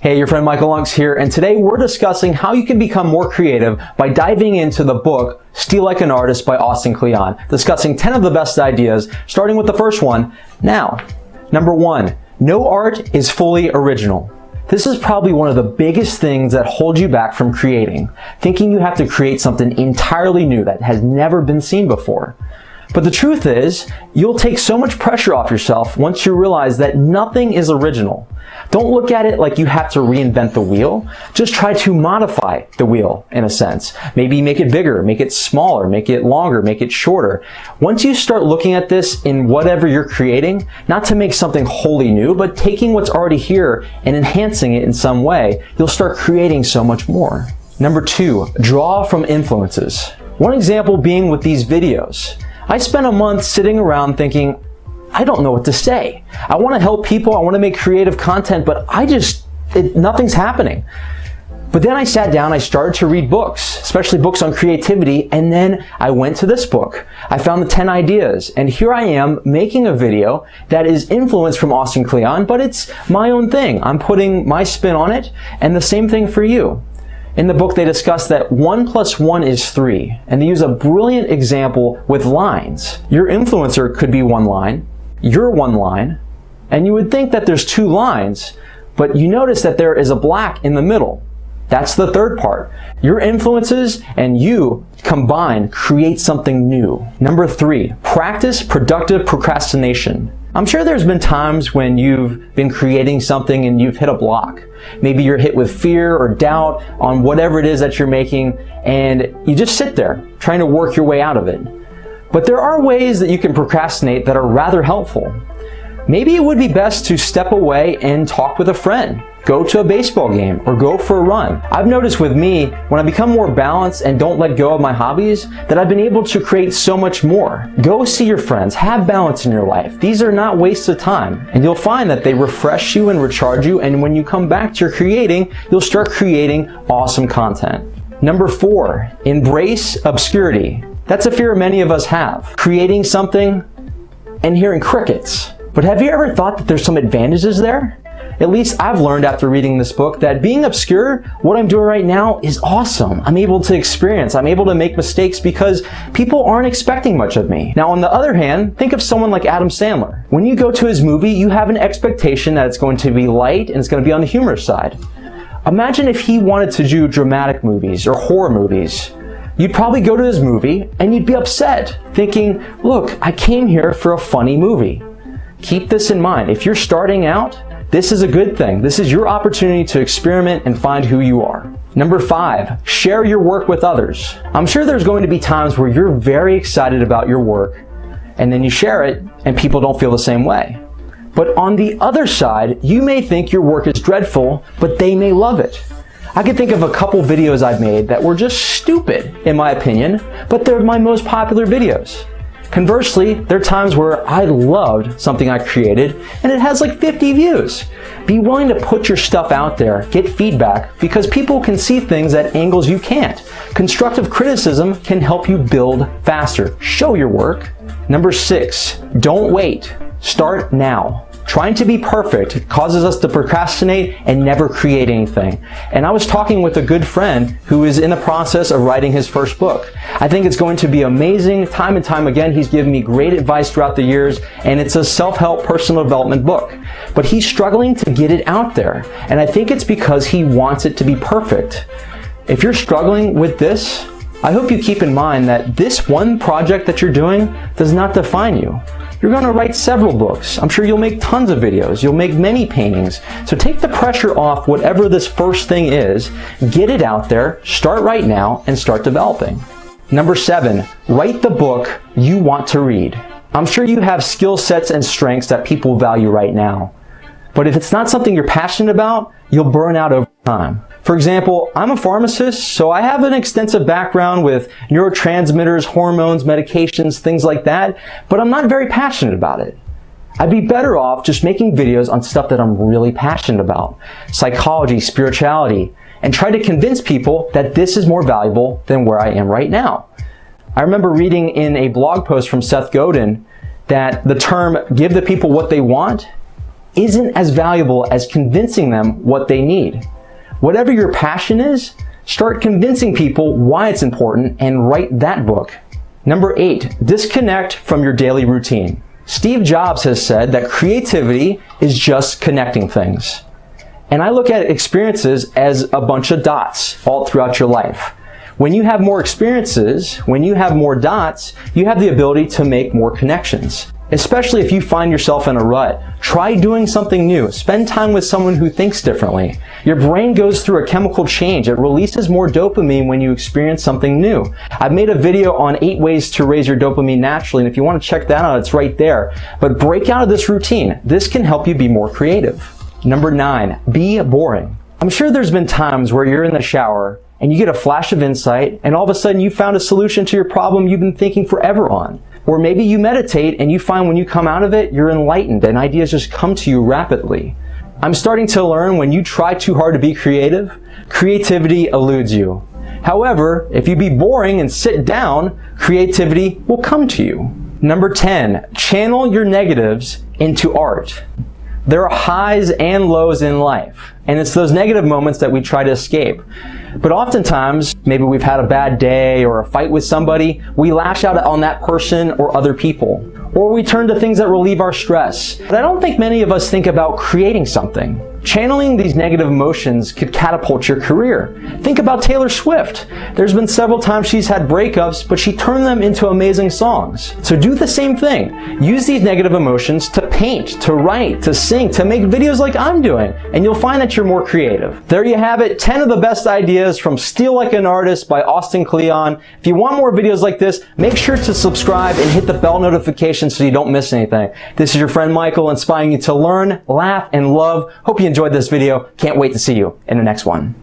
Hey, your friend Michael Unks here, and today we're discussing how you can become more creative by diving into the book Steal Like an Artist by Austin Kleon, discussing 10 of the best ideas, starting with the first one now. Number 1, no art is fully original. This is probably one of the biggest things that holds you back from creating, thinking you have to create something entirely new that has never been seen before. But the truth is, you'll take so much pressure off yourself once you realize that nothing is original. Don't look at it like you have to reinvent the wheel. Just try to modify the wheel in a sense. Maybe make it bigger, make it smaller, make it longer, make it shorter. Once you start looking at this in whatever you're creating, not to make something wholly new, but taking what's already here and enhancing it in some way, you'll start creating so much more. Number 2, draw from influences. One example being with these videos. I spent a month sitting around thinking, I don't know what to say. I want to help people, I want to make creative content, but nothing's happening. But then I sat down, I started to read books, especially books on creativity, and then I went to this book. I found the 10 ideas, and here I am making a video that is influenced from Austin Kleon, but it's my own thing. I'm putting my spin on it, and the same thing for you. In the book, they discuss that 1 + 1 is 3, and they use a brilliant example with lines. Your influencer could be one line, you're one line, and you would think that there's 2 lines, but you notice that there is a black in the middle. That's the third part. Your influences and you combined create something new. Number 3, practice productive procrastination. I'm sure there's been times when you've been creating something and you've hit a block. Maybe you're hit with fear or doubt on whatever it is that you're making, and you just sit there trying to work your way out of it. But there are ways that you can procrastinate that are rather helpful. Maybe it would be best to step away and talk with a friend. Go to a baseball game or go for a run. I've noticed with me, when I become more balanced and don't let go of my hobbies, that I've been able to create so much more. Go see your friends, have balance in your life. These are not wastes of time, and you'll find that they refresh you and recharge you, and when you come back to your creating, you'll start creating awesome content. Number 4, embrace obscurity. That's a fear many of us have. Creating something and hearing crickets. But have you ever thought that there's some advantages there? At least I've learned after reading this book that being obscure, what I'm doing right now, is awesome. I'm able to experience, I'm able to make mistakes because people aren't expecting much of me. Now on the other hand, think of someone like Adam Sandler. When you go to his movie, you have an expectation that it's going to be light and it's going to be on the humorous side. Imagine if he wanted to do dramatic movies or horror movies. You'd probably go to his movie and you'd be upset, thinking, look, I came here for a funny movie. Keep this in mind. If you're starting out, this is a good thing. This is your opportunity to experiment and find who you are. Number 5, share your work with others. I'm sure there's going to be times where you're very excited about your work and then you share it and people don't feel the same way. But on the other side, you may think your work is dreadful, but they may love it. I can think of a couple videos I've made that were just stupid, in my opinion, but they're my most popular videos. Conversely, there are times where I loved something I created and it has like 50 views. Be willing to put your stuff out there, get feedback, because people can see things at angles you can't. Constructive criticism can help you build faster. Show your work. Number 6, don't wait. Start now. Trying to be perfect causes us to procrastinate and never create anything. And I was talking with a good friend who is in the process of writing his first book. I think it's going to be amazing. Time and time again, he's given me great advice throughout the years, and it's a self-help personal development book. But he's struggling to get it out there, and I think it's because he wants it to be perfect. If you're struggling with this, I hope you keep in mind that this one project that you're doing does not define you. You're going to write several books. I'm sure you'll make tons of videos. You'll make many paintings. So take the pressure off whatever this first thing is, get it out there, start right now, and start developing. Number 7, write the book you want to read. I'm sure you have skill sets and strengths that people value right now. But if it's not something you're passionate about, you'll burn out over time. For example, I'm a pharmacist, so I have an extensive background with neurotransmitters, hormones, medications, things like that, but I'm not very passionate about it. I'd be better off just making videos on stuff that I'm really passionate about, psychology, spirituality, and try to convince people that this is more valuable than where I am right now. I remember reading in a blog post from Seth Godin that the term "give the people what they want" isn't as valuable as convincing them what they need. Whatever your passion is, start convincing people why it's important and write that book. Number 8, disconnect from your daily routine. Steve Jobs has said that creativity is just connecting things. And I look at experiences as a bunch of dots all throughout your life. When you have more experiences, when you have more dots, you have the ability to make more connections. Especially if you find yourself in a rut, try doing something new. Spend time with someone who thinks differently. Your brain goes through a chemical change. It releases more dopamine when you experience something new. I've made a video on 8 ways to raise your dopamine naturally, and if you want to check that out, it's right there. But break out of this routine. This can help you be more creative. Number 9, be boring. I'm sure there's been times where you're in the shower and you get a flash of insight, and all of a sudden you found a solution to your problem you've been thinking forever on. Or maybe you meditate and you find when you come out of it, you're enlightened and ideas just come to you rapidly. I'm starting to learn when you try too hard to be creative, creativity eludes you. However, if you be boring and sit down, creativity will come to you. Number 10, channel your negatives into art. There are highs and lows in life, and it's those negative moments that we try to escape. But oftentimes, maybe we've had a bad day or a fight with somebody, we lash out on that person or other people. Or we turn to things that relieve our stress. But I don't think many of us think about creating something. Channeling these negative emotions could catapult your career. Think about Taylor Swift. There's been several times she's had breakups, but she turned them into amazing songs. So do the same thing. Use these negative emotions to paint, to write, to sing, to make videos like I'm doing, and you'll find that you're more creative. There you have it, 10 of the best ideas from Steal Like an Artist by Austin Kleon. If you want more videos like this, make sure to subscribe and hit the bell notification so you don't miss anything. This is your friend Michael, inspiring you to learn, laugh, and love. Hope you enjoyed this video. Can't wait to see you in the next one.